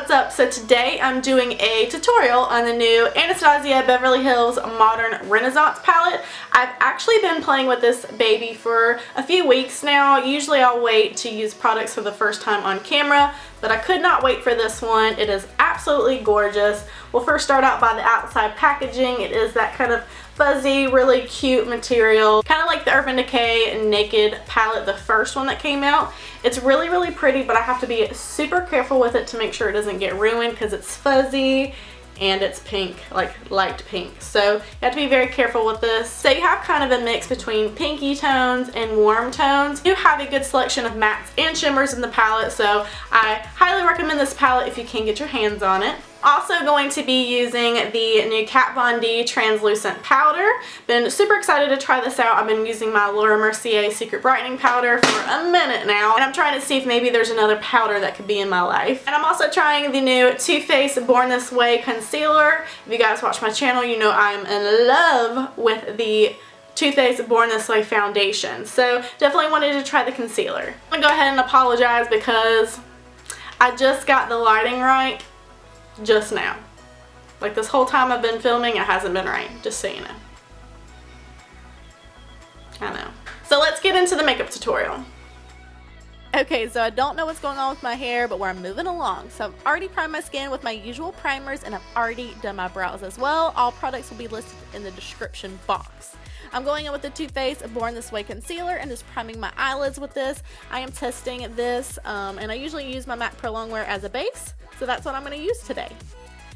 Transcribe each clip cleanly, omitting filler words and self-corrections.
what's up? So today I'm doing a tutorial on the new Anastasia Beverly Hills Modern Renaissance palette. I've actually been playing with this baby for a few weeks now. Usually I'll wait to use products for the first time on camera, but I could not wait for this one. It is absolutely gorgeous. We'll first start out by the outside packaging. It is that kind of fuzzy, really cute material, kind of like the Urban Decay Naked palette, the first one that came out. It's really, really pretty, but I have to be super careful with it to make sure it doesn't get ruined because it's fuzzy and it's pink, like light pink. So you have to be very careful with this. So you have kind of a mix between pinky tones and warm tones. You have a good selection of mattes and shimmers in the palette, so I highly recommend this palette if you can get your hands on it. Also going to be using the new Kat Von D translucent powder. Been super excited to try this out. I've been using my Laura Mercier Secret Brightening powder for a minute now, and I'm trying to see if maybe there's another powder that could be in my life. And I'm also trying the new Too Faced Born This Way concealer. If you guys watch my channel, you know I'm in love with the Too Faced Born This Way foundation. So definitely wanted to try the concealer. I'm gonna go ahead and apologize because I just got the lighting right just now. Like this whole time I've been filming, it hasn't been right, just so you know. I know. So let's get into the makeup tutorial. Okay, so I don't know what's going on with my hair, but we're moving along. So I've already primed my skin with my usual primers, and I've already done my brows as well. All products will be listed in the description box. I'm going in with the Too Faced Born This Way concealer and just priming my eyelids with this. I am testing this, and I usually use my MAC Pro Longwear as a base, so that's what I'm going to use today.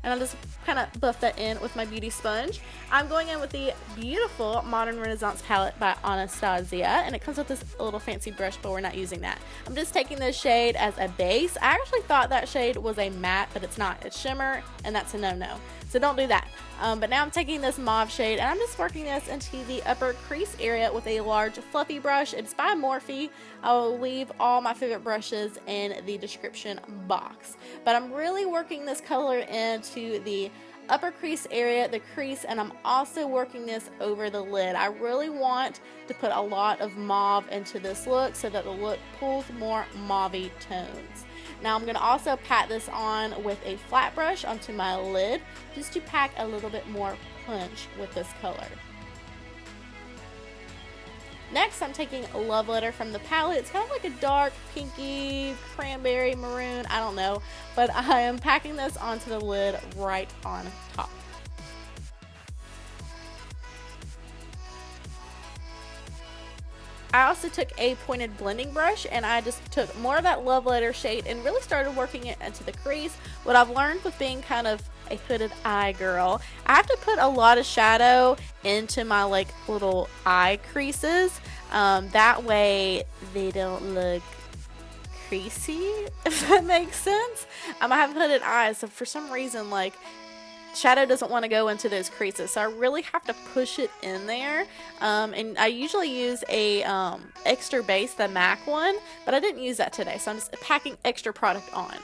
And I'll just kind of buff that in with my beauty sponge. I'm going in with the beautiful Modern Renaissance palette by Anastasia, and it comes with this little fancy brush, but we're not using that. I'm just taking this shade as a base. I actually thought that shade was a matte, but it's not. It's shimmer, and that's a no-no. So don't do that. But now I'm taking this mauve shade, and I'm just working this into the upper crease area with a large fluffy brush. It's by Morphe. I'll leave all my favorite brushes in the description box. But I'm really working this color into the upper crease area, the crease, and I'm also working this over the lid. I really want to put a lot of mauve into this look so that the look pulls more mauvey tones. Now I'm going to also pat this on with a flat brush onto my lid just to pack a little bit more punch with this color. Next, I'm taking Love Letter from the palette. It's kind of like a dark pinky cranberry maroon, I don't know, but I am packing this onto the lid right on top. I also took a pointed blending brush, and I just took more of that Love Letter shade and really started working it into the crease. What I've learned with being kind of a hooded eye girl, I have to put a lot of shadow into my like little eye creases. That way they don't look creasy, if that makes sense. I have hooded eyes, so for some reason like shadow doesn't want to go into those creases, so I really have to push it in there. And I usually use a extra base, the MAC one, but I didn't use that today, so I'm just packing extra product on.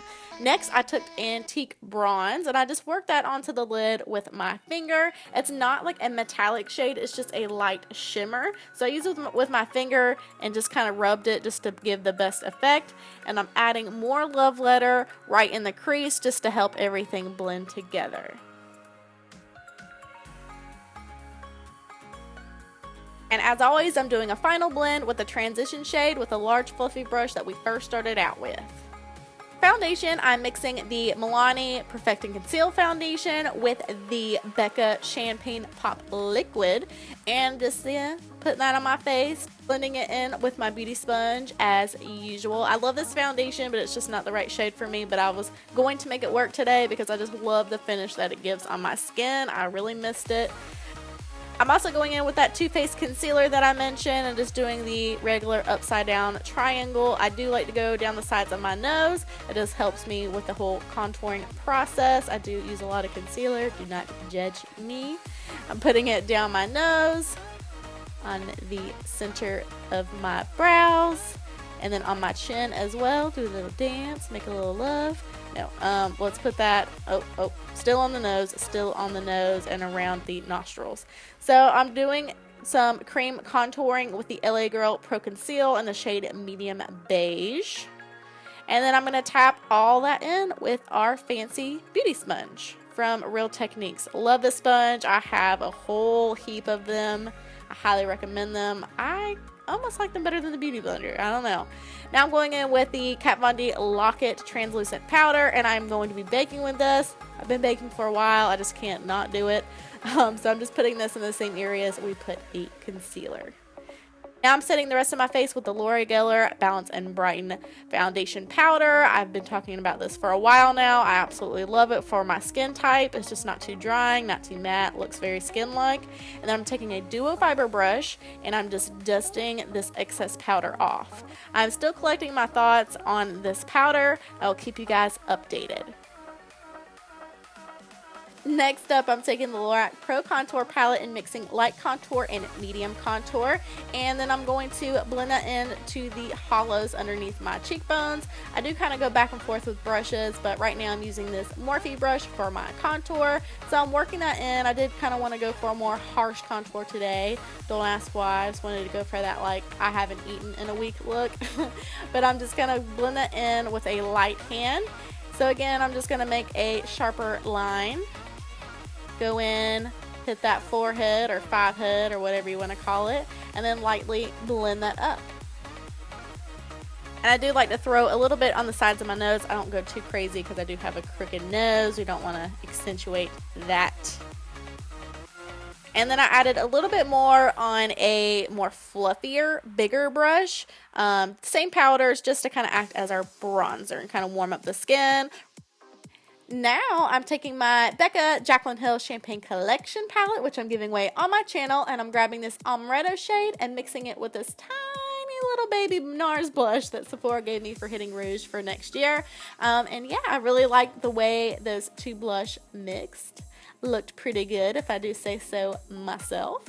Next, I took Antique Bronze, and I just worked that onto the lid with my finger. It's not like a metallic shade, it's just a light shimmer. So I used it with my finger and just kind of rubbed it just to give the best effect. And I'm adding more Love Letter right in the crease just to help everything blend together. And as always, I'm doing a final blend with a transition shade with a large fluffy brush that we first started out with. Foundation, I'm mixing the Milani Perfect and Conceal foundation with the Becca Champagne Pop Liquid, and just putting that on my face, blending it in with my beauty sponge as usual. I love this foundation, but it's just not the right shade for me, but I was going to make it work today because I just love the finish that it gives on my skin. I really missed it. I'm also going in with that Too Faced concealer that I mentioned and just doing the regular upside down triangle. I do like to go down the sides of my nose. It just helps me with the whole contouring process. I do use a lot of concealer. Do not judge me. I'm putting it down my nose, on the center of my brows, and then on my chin as well. Do a little dance, make a little love. No, let's put that, still on the nose, and around the nostrils. So I'm doing some cream contouring with the LA Girl Pro Conceal in the shade Medium Beige. And then I'm going to tap all that in with our fancy beauty sponge from Real Techniques. Love this sponge. I have a whole heap of them. I highly recommend them. I almost like them better than the Beauty Blender. I don't know. Now I'm going in with the Kat Von D Lock-It Translucent Powder, and I'm going to be baking with this. I've been baking for a while. I just can't not do it. So I'm just putting this in the same areas we put the concealer. Now I'm setting the rest of my face with the Laura Geller Balance and Brighten Foundation Powder. I've been talking about this for a while now. I absolutely love it for my skin type. It's just not too drying, not too matte, looks very skin-like. And then I'm taking a duo fiber brush and I'm just dusting this excess powder off. I'm still collecting my thoughts on this powder. I'll keep you guys updated. Next up, I'm taking the Lorac Pro Contour Palette and mixing light contour and medium contour. And then I'm going to blend that into the hollows underneath my cheekbones. I do kind of go back and forth with brushes, but right now I'm using this Morphe brush for my contour. So I'm working that in. I did kind of want to go for a more harsh contour today. Don't ask why. I just wanted to go for that, like, I haven't eaten in a week look. But I'm just going to blend that in with a light hand. So again, I'm just going to make a sharper line. Go in, hit that forehead or five head or whatever you want to call it, and then lightly blend that up. And I do like to throw a little bit on the sides of my nose. I don't go too crazy because I do have a crooked nose. We don't want to accentuate that. And then I added a little bit more on a more fluffier, bigger brush. Same powders just to kind of act as our bronzer and kind of warm up the skin. Now I'm taking my Becca Jaclyn Hill Champagne Collection palette, which I'm giving away on my channel, and I'm grabbing this Amaretto shade and mixing it with this tiny little baby NARS blush that Sephora gave me for hitting rouge for next year. And yeah, I really like the way those two blush mixed. Looked pretty good, if I do say so myself.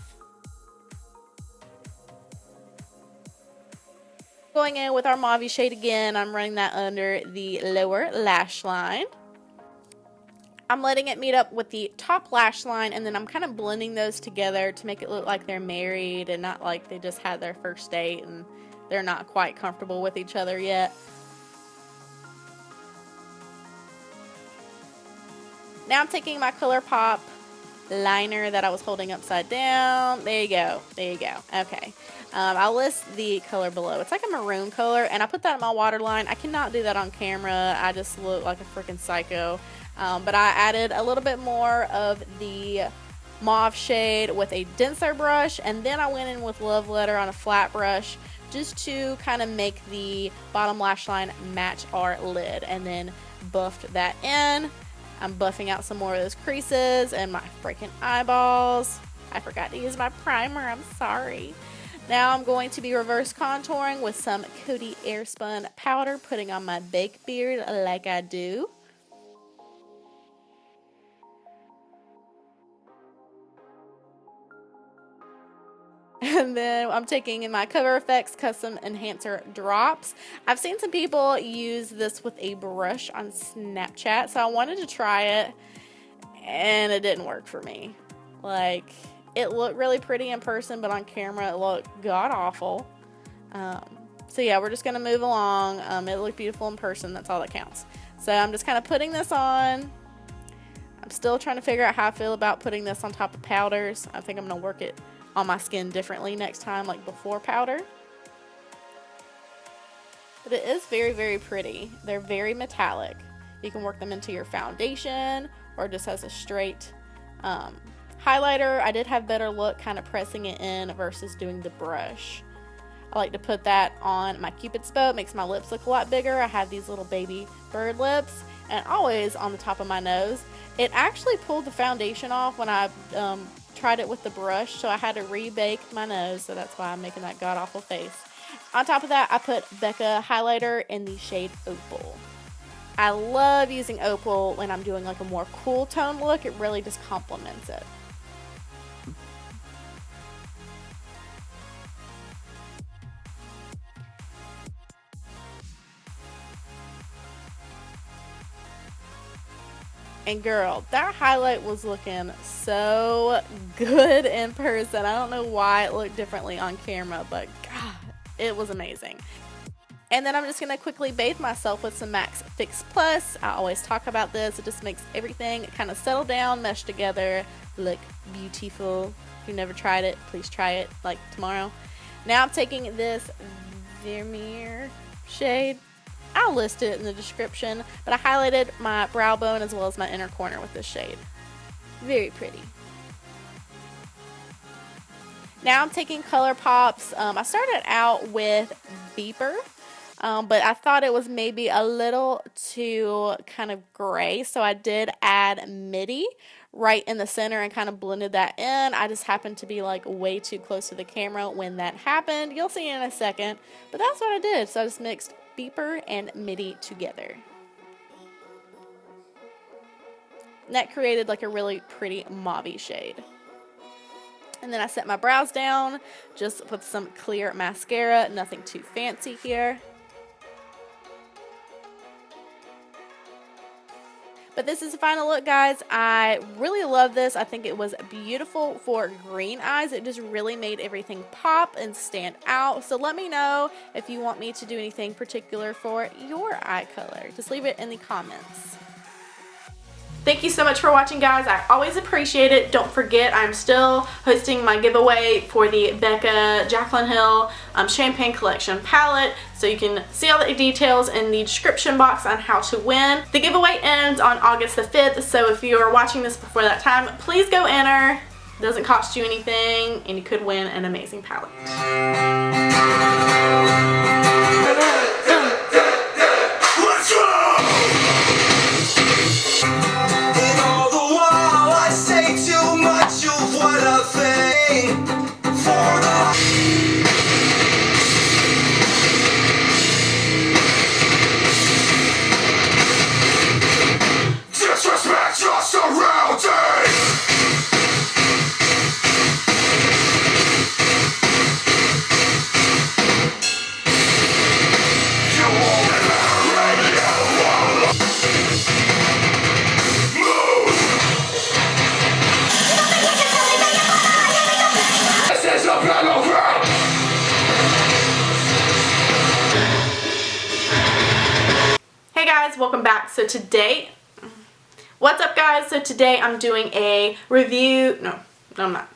Going in with our mauve shade again, I'm running that under the lower lash line. I'm letting it meet up with the top lash line, and then I'm kind of blending those together to make it look like they're married and not like they just had their first date and they're not quite comfortable with each other yet. Now I'm taking my ColourPop liner that I was holding upside down. There you go. There you go. Okay. I'll list the color below. It's like a maroon color, and I put that in my waterline. I cannot do that on camera. I just look like a freaking psycho. But I added a little bit more of the mauve shade with a denser brush, and then I went in with Love Letter on a flat brush just to kind of make the bottom lash line match our lid, and then buffed that in. I'm buffing out some more of those creases and my freaking eyeballs. I forgot to use my primer. I'm sorry. Now I'm going to be reverse contouring with some Coty Airspun powder, putting on my baked beard like I do. And then I'm taking in my Cover FX Custom Enhancer Drops. I've seen some people use this with a brush on Snapchat, so I wanted to try it, and it didn't work for me. Like, it looked really pretty in person, but on camera it looked god-awful. So yeah, we're just going to move along. It looked beautiful in person. That's all that counts. So I'm just kind of putting this on. I'm still trying to figure out how I feel about putting this on top of powders. I think I'm going to work it on my skin differently next time, like before powder. But it is very, very pretty. They're very metallic. You can work them into your foundation or just as a straight highlighter. I did have better look kind of pressing it in versus doing the brush. I like to put that on my Cupid's bow. It makes my lips look a lot bigger. I have these little baby bird lips, and always on the top of my nose. It actually pulled the foundation off when I tried it with the brush, so I had to rebake my nose, so that's why I'm making that god-awful face. On top of that, I put Becca highlighter in the shade Opal. I love using Opal when I'm doing like a more cool tone look. It really just complements it. And girl, that highlight was looking so good in person. I don't know why it looked differently on camera, but God, it was amazing. And then I'm just going to quickly bathe myself with some MAC Fix Plus. I always talk about this. It just makes everything kind of settle down, mesh together, look beautiful. If you've never tried it, please try it like tomorrow. Now I'm taking this Vermeer shade. I'll list it in the description, but I highlighted my brow bone as well as my inner corner with this shade. Very pretty. Now I'm taking Color Pops. I started out with Beeper, but I thought it was maybe a little too kind of gray, so I did add Midi right in the center and kind of blended that in. I just happened to be like way too close to the camera when that happened. You'll see in a second, but that's what I did. So I just mixed Beeper and Midi together. And that created like a really pretty mauve shade. And then I set my brows down just with some clear mascara, nothing too fancy here. But this is the final look, guys. I really love this. I think it was beautiful for green eyes. It just really made everything pop and stand out. So let me know if you want me to do anything particular for your eye color. Just leave it in the comments. Thank you so much for watching, guys. I always appreciate it. Don't forget, I'm still hosting my giveaway for the Becca Jaclyn Hill Champagne Collection palette. So you can see all the details in the description box on how to win. The giveaway ends on August the 5th. So if you are watching this before that time, please go enter. It doesn't cost you anything, and you could win an amazing palette. Hey guys, welcome back. So today, what's up guys? So today I'm doing a review, no I'm not.